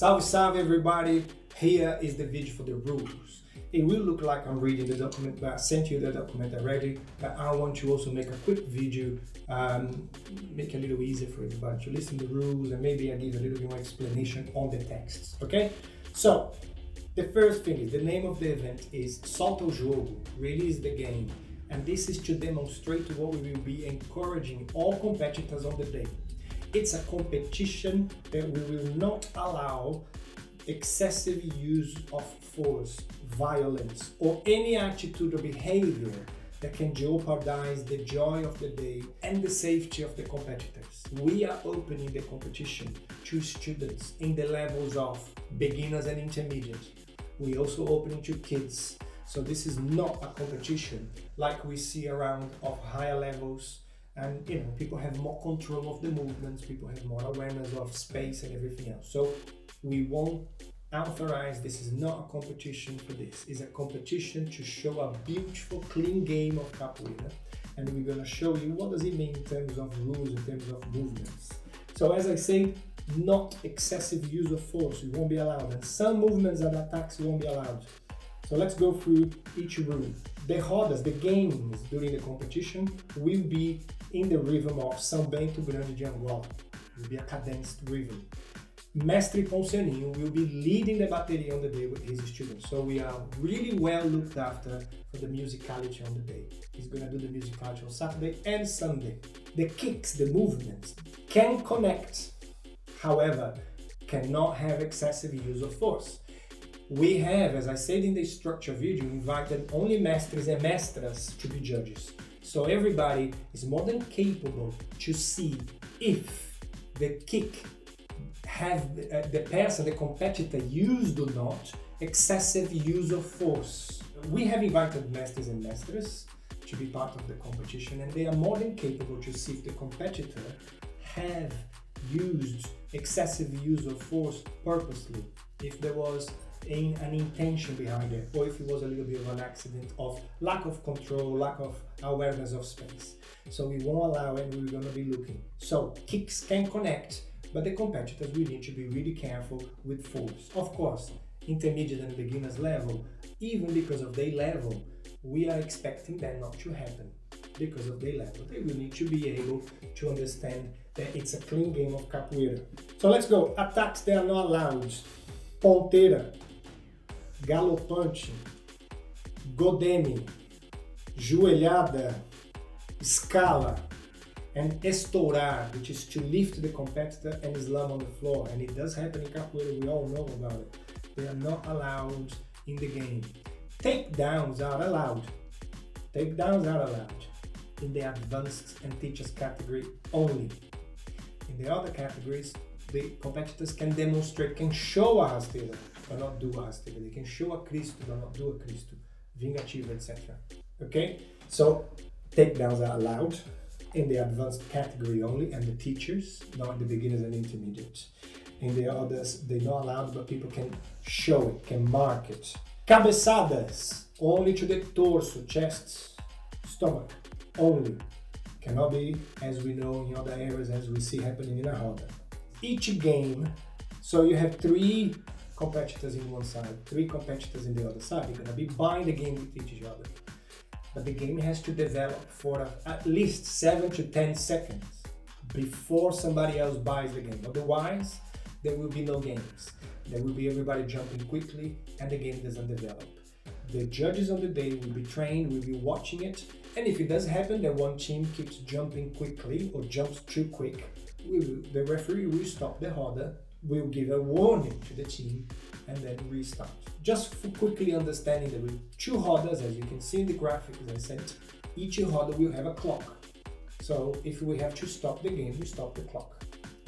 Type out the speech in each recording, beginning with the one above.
Salve, salve everybody! Here is the video for the rules. It will look like I'm reading the document, but I sent you the document already, but I want to also make a quick video, make it a little easier for everybody to listen to the rules, and maybe I give a little bit more explanation on the texts, okay? So, the first thing is, the name of the event is Solta, Jogo, release the game, and this is to demonstrate what we will be encouraging all competitors on the day. It's a competition that we will not allow excessive use of force, violence, or any attitude or behavior that can jeopardize the joy of the day and the safety of the competitors. We are opening the competition to students in the levels of beginners and intermediate. We also opening to kids. So this is not a competition like we see around of higher levels, and people have more control of the movements, people have more awareness of space and everything else. So we won't authorize, this is not a competition for this. It's a competition to show a beautiful, clean game of Capoeira, and we're going to show you what does it mean in terms of rules, in terms of movements. So as I said, not excessive use of force, it won't be allowed, and some movements and attacks won't be allowed. So let's go through each rule. The rodas, the games during the competition, will be in the rhythm of São Bento Grande de Angola. It will be a cadenced rhythm. Mestre Ponceninho will be leading the bateria on the day with his students. So we are really well looked after for the musicality on the day. He's going to do the musicality on Saturday and Sunday. The kicks, the movements, can connect, however, cannot have excessive use of force. We have, as I said in the structure video, invited only mestres and mestras to be judges. So everybody is more than capable to see if the kick have the person, the competitor, used or not excessive use of force. We have invited mestres and mestras to be part of the competition, and they are more than capable to see if the competitor have used excessive use of force purposely, if there was an intention behind it, or if it was a little bit of an accident of lack of control, lack of awareness of space. So we won't allow it, we're going to be looking. So kicks can connect, but the competitors will need to be really careful with force. Of course, intermediate and beginners level, even because of their level, we are expecting that not to happen. Because of their level, they will need to be able to understand that it's a clean game of Capoeira. So let's go. Attacks, they are not allowed. Ponteira, galopante, godeme, joelhada, escala, and estourar, which is to lift the competitor and slam on the floor. And it does happen in Capoeira, we all know about it. They are not allowed in the game. Takedowns are allowed. Takedowns are allowed in the advanced and teachers category only. In the other categories, the competitors can demonstrate, can show a rasteira, but not do a rasteira. They can show a Cristo, but not do a Cristo, vingativo, etc. Okay? So, takedowns are allowed in the advanced category only, and the teachers, not the beginners and intermediates. In the others, they're not allowed, but people can show it, can mark it. Cabeçadas, only to the torso, chest, stomach, only. Cannot be, as we know in other areas, as we see happening in a roda. Each game, so you have 3 competitors in one side, 3 competitors in the other side. You're going to be buying the game with each other. But the game has to develop for at least 7 to 10 seconds before somebody else buys the game. Otherwise, there will be no games. There will be everybody jumping quickly and the game doesn't develop. The judges on the day will be trained, will be watching it, and if it does happen that one team keeps jumping quickly or jumps too quick, the referee will stop the roda, will give a warning to the team, and then restart. Just for quickly understanding, there will be 2 rodas, as you can see in the graphic as I sent. Each roda will have a clock. So if we have to stop the game, we stop the clock.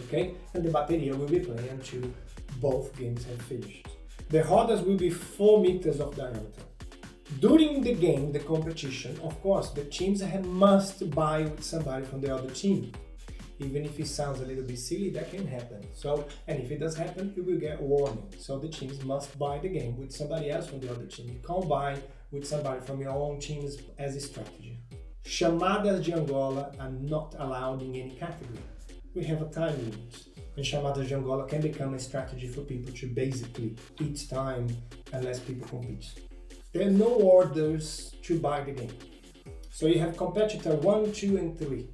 Okay? And the bateria will be playing until both games have finished. The rodas will be 4 meters of diameter. During the game, the competition, of course, the teams must buy with somebody from the other team. Even if it sounds a little bit silly, that can happen. So, and if it does happen, you will get a warning. So the teams must buy the game with somebody else from the other team. You can't buy with somebody from your own team as a strategy. Chamadas de Angola are not allowed in any category. We have a time limit. and chamadas de Angola can become a strategy for people to basically eat time unless people compete. There are no orders to buy the game. So you have competitor 1, 2, and 3.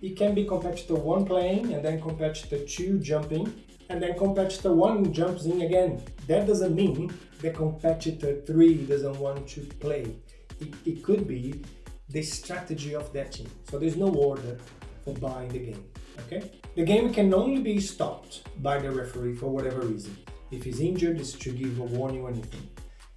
It can be competitor 1 playing, and then competitor 2 jumping, and then competitor 1 jumps in again. That doesn't mean the competitor 3 doesn't want to play. It could be the strategy of that team. So there's no order for buying the game, okay? The game can only be stopped by the referee for whatever reason. If he's injured, it's to give a warning or anything.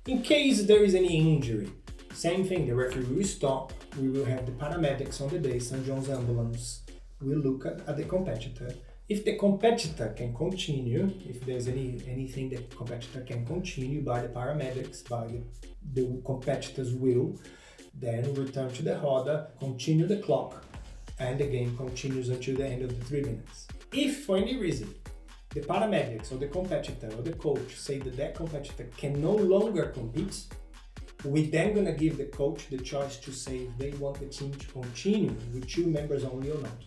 In case there is any injury, same thing, the referee will stop. We will have the paramedics on the day, St. John's ambulance. We'll look at the competitor. If the competitor can continue, if there's anything that the competitor can continue by the paramedics, by the competitor's will, then return to the roda, continue the clock, and the game continues until the end of the 3 minutes. If for any reason the paramedics or the competitor or the coach say that competitor can no longer compete, we're then going to give the coach the choice to say if they want the team to continue with 2 members only or not.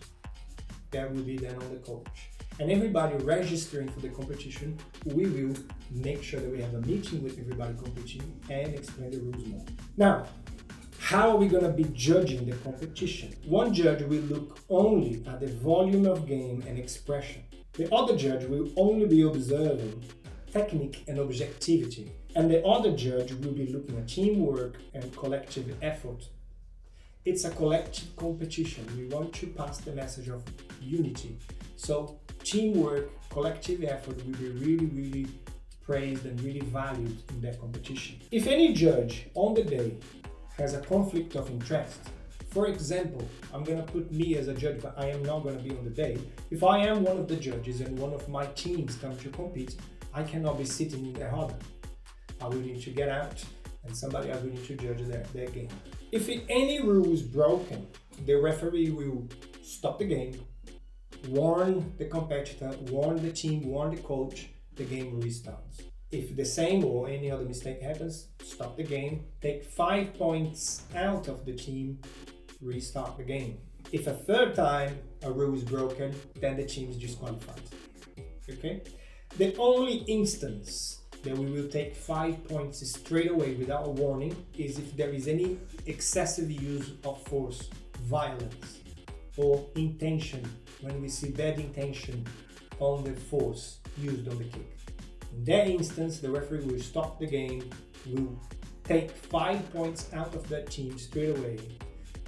That will be then on the coach. And everybody registering for the competition, we will make sure that we have a meeting with everybody competing and explain the rules more. Now, how are we going to be judging the competition? One judge will look only at the volume of game and expression. The other judge will only be observing technique and objectivity. And the other judge will be looking at teamwork and collective effort. It's a collective competition. We want to pass the message of unity. So teamwork, collective effort will be really, really praised and really valued in that competition. If any judge on the day has a conflict of interest, for example, I'm going to put me as a judge, but I am not going to be on the day. If I am one of the judges and one of my teams come to compete, I cannot be sitting in the roda. I will need to get out and somebody else will need to judge their game. If any rule is broken, the referee will stop the game, warn the competitor, warn the team, warn the coach, the game restarts. If the same or any other mistake happens, stop the game, take 5 points out of the team, restart the game. If a third time a rule is broken, then the team is disqualified. Okay? The only instance that we will take 5 points straight away without a warning is if there is any excessive use of force, violence, or intention, when we see bad intention on the force used on the kick. In that instance, the referee will stop the game, will take 5 points out of that team straight away,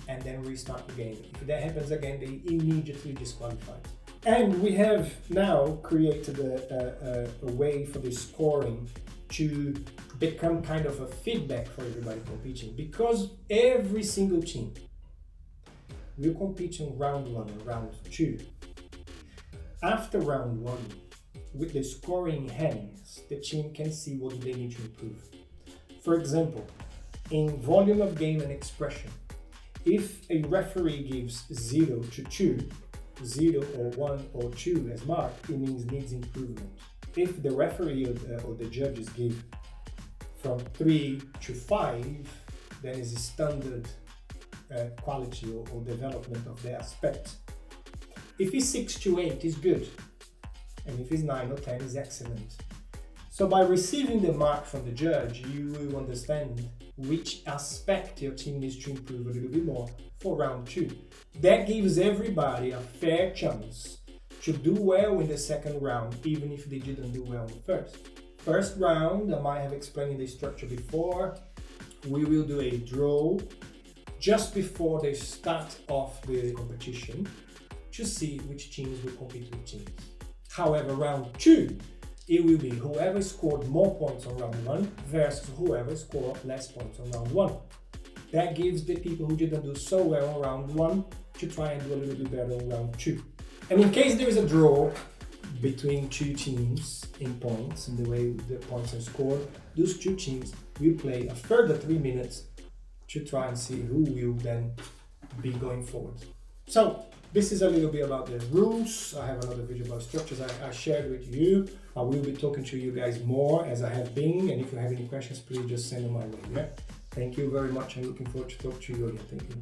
and then restart the game. If that happens again, they immediately disqualified. And we have now created a way for the scoring to become kind of a feedback for everybody competing, because every single team will compete in round 1 and round 2. After round 1, with the scoring hands, the team can see what they need to improve. For example, in volume of game and expression, if a referee gives 0 to 2, 0 or 1 or 2 as marked, it means needs improvement. If the referee or the judges give from 3 to 5, then is a standard quality or development of the aspect. If it's 6 to 8, is good. And if it's 9 or 10, is excellent. So by receiving the mark from the judge, you will understand which aspect your team needs to improve a little bit more for round 2. That gives everybody a fair chance to do well in the second round, even if they didn't do well in the first. First round, I might have explained the structure before. We will do a draw just before the start of the competition to see which teams will compete with teams. However, round 2, it will be whoever scored more points on round 1 versus whoever scored less points on round 1. That gives the people who didn't do so well on round 1 to try and do a little bit better on round 2. And in case there is a draw between 2 teams in points, in the way the points are scored, those 2 teams will play a further 3 minutes to try and see who will then be going forward. So this is a little bit about the rules. I have another video about structures I shared with you. I will be talking to you guys more as I have been, and if you have any questions, please just send them my way. Yeah? Thank you very much. I'm looking forward to talk to you again. Thank you.